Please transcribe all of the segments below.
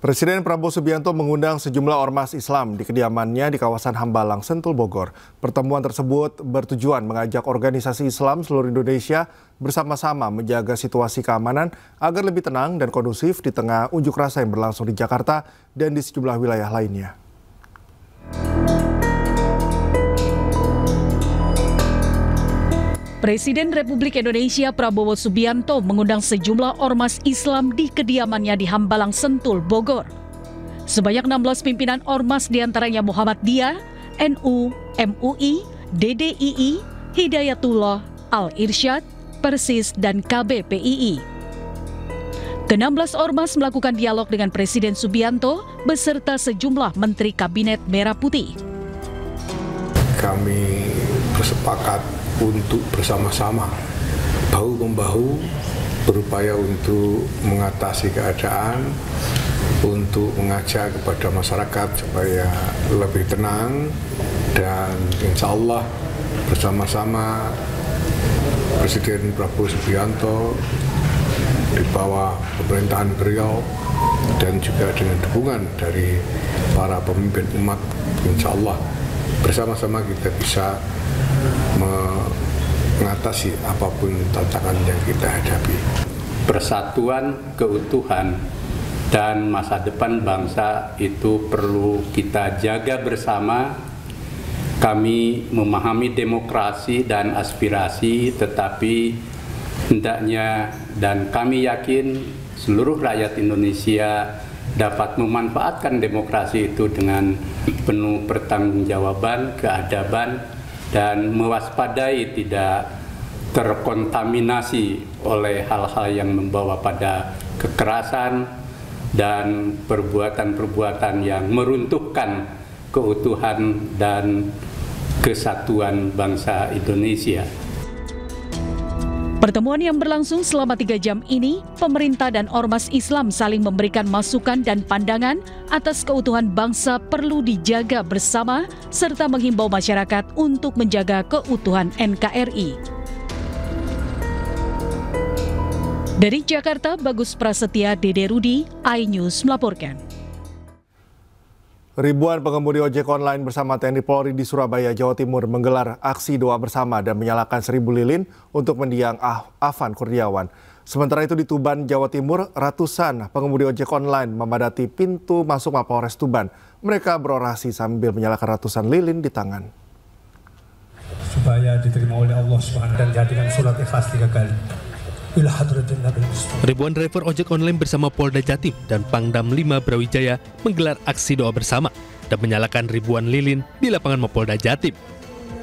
Presiden Prabowo Subianto mengundang sejumlah ormas Islam di kediamannya di kawasan Hambalang, Sentul, Bogor. Pertemuan tersebut bertujuan mengajak organisasi Islam seluruh Indonesia bersama-sama menjaga situasi keamanan agar lebih tenang dan kondusif di tengah unjuk rasa yang berlangsung di Jakarta dan di sejumlah wilayah lainnya. Presiden Republik Indonesia Prabowo Subianto mengundang sejumlah ormas Islam di kediamannya di Hambalang, Sentul, Bogor. Sebanyak 16 pimpinan ormas diantaranya Muhammadiyah, NU, MUI, DDII, Hidayatullah, Al-Irsyad, Persis, dan KBPII. Ke-16 ormas melakukan dialog dengan Presiden Subianto beserta sejumlah Menteri Kabinet Merah Putih. Kami bersepakat untuk bersama-sama bahu-membahu berupaya untuk mengatasi keadaan, untuk mengajak kepada masyarakat supaya lebih tenang, dan insya Allah bersama-sama Presiden Prabowo Subianto di bawah pemerintahan beliau dan juga dengan dukungan dari para pemimpin umat, insya Allah bersama-sama kita bisa mengatasi apapun tantangan yang kita hadapi. Persatuan, keutuhan, dan masa depan bangsa itu perlu kita jaga bersama. Kami memahami demokrasi dan aspirasi, tetapi hendaknya dan kami yakin seluruh rakyat Indonesia dapat memanfaatkan demokrasi itu dengan penuh pertanggungjawaban, keadaban, dan mewaspadai tidak terkontaminasi oleh hal-hal yang membawa pada kekerasan dan perbuatan-perbuatan yang meruntuhkan keutuhan dan kesatuan bangsa Indonesia. Pertemuan yang berlangsung selama 3 jam ini, pemerintah dan ormas Islam saling memberikan masukan dan pandangan atas keutuhan bangsa perlu dijaga bersama, serta menghimbau masyarakat untuk menjaga keutuhan NKRI. Dari Jakarta, Bagus Prasetya, Dede Rudi, iNews melaporkan. Ribuan pengemudi ojek online bersama TNI Polri di Surabaya, Jawa Timur menggelar aksi doa bersama dan menyalakan 1000 lilin untuk mendiang Afan Kurniawan. Sementara itu di Tuban, Jawa Timur, ratusan pengemudi ojek online memadati pintu masuk Mapolres Tuban. Mereka berorasi sambil menyalakan ratusan lilin di tangan. Supaya diterima oleh Allah SWT dan jadikan surat ikhlas 3 kali. Ribuan driver ojek online bersama Polda Jatim dan Pangdam 5 Brawijaya menggelar aksi doa bersama dan menyalakan ribuan lilin di lapangan Mapolda Jatim.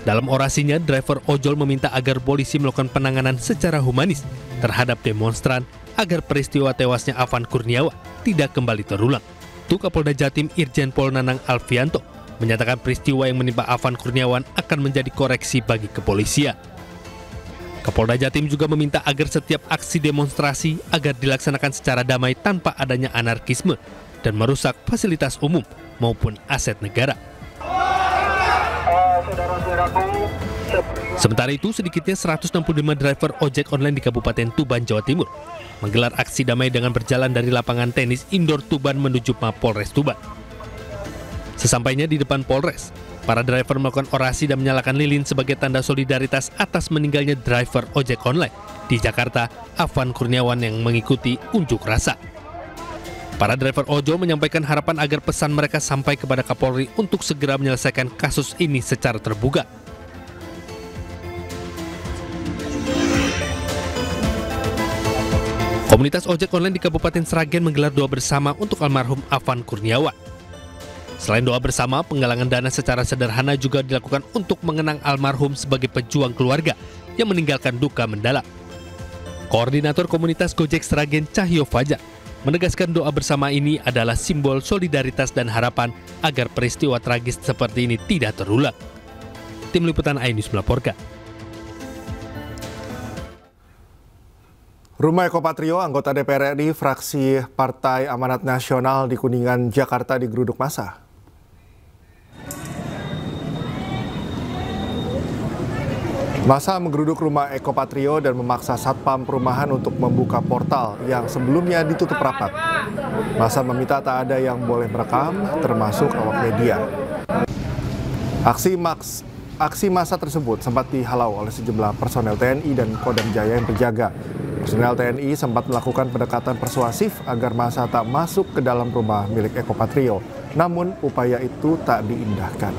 Dalam orasinya, driver ojol meminta agar polisi melakukan penanganan secara humanis terhadap demonstran agar peristiwa tewasnya Afan Kurniawan tidak kembali terulang. Kapolda Jatim Irjen Pol Nanang Alfianto menyatakan peristiwa yang menimpa Afan Kurniawan akan menjadi koreksi bagi kepolisian. Kapolda Jatim juga meminta agar setiap aksi demonstrasi agar dilaksanakan secara damai tanpa adanya anarkisme dan merusak fasilitas umum maupun aset negara. Sementara itu, sedikitnya 165 driver ojek online di Kabupaten Tuban, Jawa Timur menggelar aksi damai dengan berjalan dari lapangan tenis indoor Tuban menuju Mapolres Tuban. Sesampainya di depan Polres, para driver melakukan orasi dan menyalakan lilin sebagai tanda solidaritas atas meninggalnya driver ojek online di Jakarta, Afan Kurniawan, yang mengikuti unjuk rasa. Para driver ojol menyampaikan harapan agar pesan mereka sampai kepada Kapolri untuk segera menyelesaikan kasus ini secara terbuka. Komunitas ojek online di Kabupaten Sragen menggelar doa bersama untuk almarhum Afan Kurniawan. Selain doa bersama, penggalangan dana secara sederhana juga dilakukan untuk mengenang almarhum sebagai pejuang keluarga yang meninggalkan duka mendalam. Koordinator Komunitas Gojek Sragen, Cahyo Fajar, menegaskan doa bersama ini adalah simbol solidaritas dan harapan agar peristiwa tragis seperti ini tidak terulang. Tim Liputan iNews melaporkan. Rumah Eko Patrio, anggota DPR RI, fraksi Partai Amanat Nasional di Kuningan, Jakarta digeruduk massa. Massa menggeruduk rumah Eko Patrio dan memaksa satpam perumahan untuk membuka portal yang sebelumnya ditutup rapat. Massa meminta tak ada yang boleh merekam, termasuk awak media. Aksi massa tersebut sempat dihalau oleh sejumlah personel TNI dan Kodam Jaya yang berjaga. Personel TNI sempat melakukan pendekatan persuasif agar massa tak masuk ke dalam rumah milik Eko Patrio. Namun upaya itu tak diindahkan.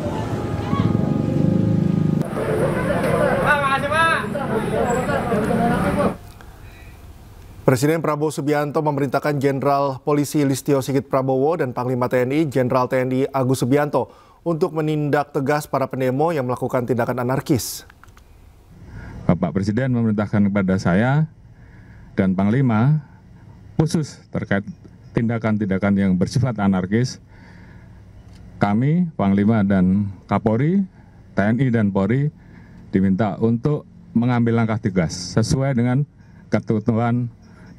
Presiden Prabowo Subianto memerintahkan Jenderal Polisi Listio Sigit Prabowo dan Panglima TNI Jenderal TNI Agus Subianto untuk menindak tegas para pendemo yang melakukan tindakan anarkis. Bapak Presiden memerintahkan kepada saya dan Panglima khusus terkait tindakan-tindakan yang bersifat anarkis. Kami, Panglima dan Kapolri, TNI dan Polri diminta untuk mengambil langkah tegas sesuai dengan ketentuan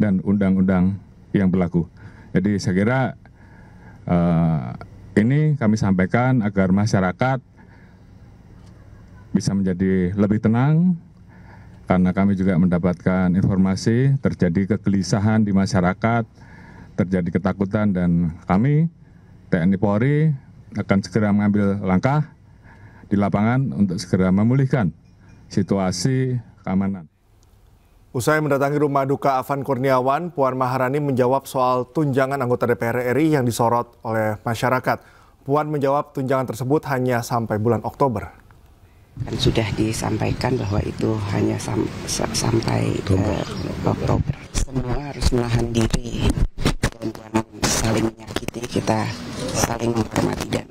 dan undang-undang yang berlaku. Jadi saya kira ini kami sampaikan agar masyarakat bisa menjadi lebih tenang, karena kami juga mendapatkan informasi terjadi kegelisahan di masyarakat, terjadi ketakutan, dan kami TNI Polri akan segera mengambil langkah di lapangan untuk segera memulihkan situasi keamanan. Usai mendatangi rumah duka Afan Kurniawan, Puan Maharani menjawab soal tunjangan anggota DPR RI yang disorot oleh masyarakat. Puan menjawab tunjangan tersebut hanya sampai bulan Oktober. Kan sudah disampaikan bahwa itu hanya sampai Oktober. Semua harus menahan diri dan jangan saling menyakiti, kita saling menghormati dan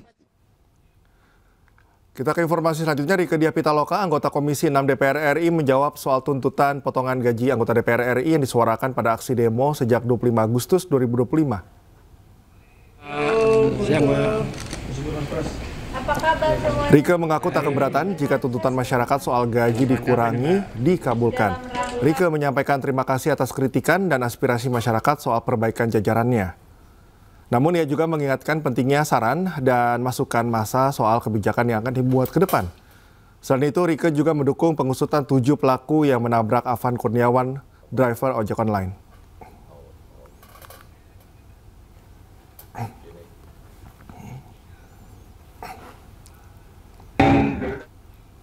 Kita ke informasi selanjutnya. Rieke Diah Pitaloka, anggota Komisi 6 DPR RI, menjawab soal tuntutan potongan gaji anggota DPR RI yang disuarakan pada aksi demo sejak 25 Agustus 2025. Rieke mengaku tak keberatan jika tuntutan masyarakat soal gaji dikurangi dikabulkan. Rieke menyampaikan terima kasih atas kritikan dan aspirasi masyarakat soal perbaikan jajarannya. Namun ia juga mengingatkan pentingnya saran dan masukan massa soal kebijakan yang akan dibuat ke depan. Selain itu, Rieke juga mendukung pengusutan 7 pelaku yang menabrak Afan Kurniawan, driver ojek online.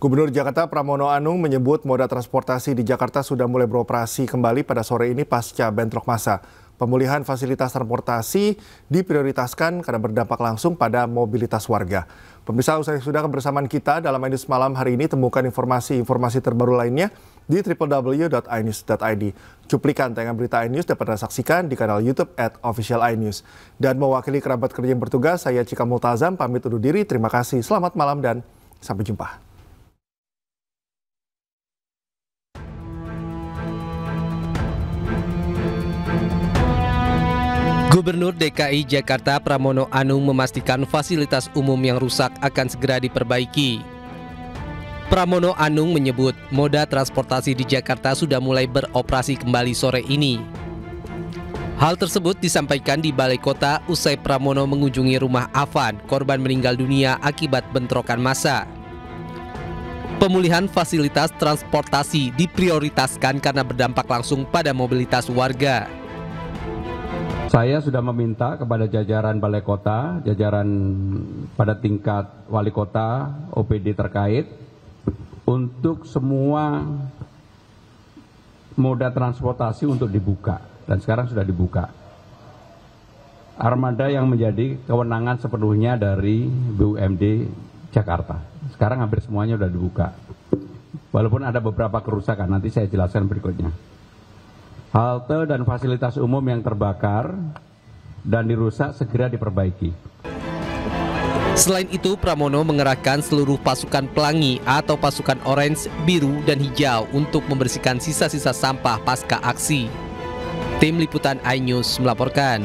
Gubernur Jakarta Pramono Anung menyebut moda transportasi di Jakarta sudah mulai beroperasi kembali pada sore ini pasca bentrok massa. Pemulihan fasilitas transportasi diprioritaskan karena berdampak langsung pada mobilitas warga. Pemirsa, usai sudah kebersamaan kita dalam iNews malam hari ini, temukan informasi terbaru lainnya di www.inews.id. Cuplikan tayangan berita iNews dapat Anda saksikan di kanal YouTube @officialinews. Dan mewakili kerabat kerja yang bertugas, saya Cika Multazam pamit undur diri. Terima kasih, selamat malam dan sampai jumpa. Gubernur DKI Jakarta Pramono Anung memastikan fasilitas umum yang rusak akan segera diperbaiki. Pramono Anung menyebut moda transportasi di Jakarta sudah mulai beroperasi kembali sore ini. Hal tersebut disampaikan di Balai Kota usai Pramono mengunjungi rumah Afan, korban meninggal dunia akibat bentrokan massa. Pemulihan fasilitas transportasi diprioritaskan karena berdampak langsung pada mobilitas warga. Saya sudah meminta kepada jajaran Balai Kota, jajaran pada tingkat Wali Kota, OPD terkait, untuk semua moda transportasi untuk dibuka, dan sekarang sudah dibuka. Armada yang menjadi kewenangan sepenuhnya dari BUMD Jakarta. Sekarang hampir semuanya sudah dibuka. Walaupun ada beberapa kerusakan, nanti saya jelaskan berikutnya. Halte dan fasilitas umum yang terbakar dan dirusak segera diperbaiki. Selain itu, Pramono mengerahkan seluruh pasukan pelangi atau pasukan orange, biru, dan hijau untuk membersihkan sisa-sisa sampah pasca aksi. Tim Liputan iNews melaporkan.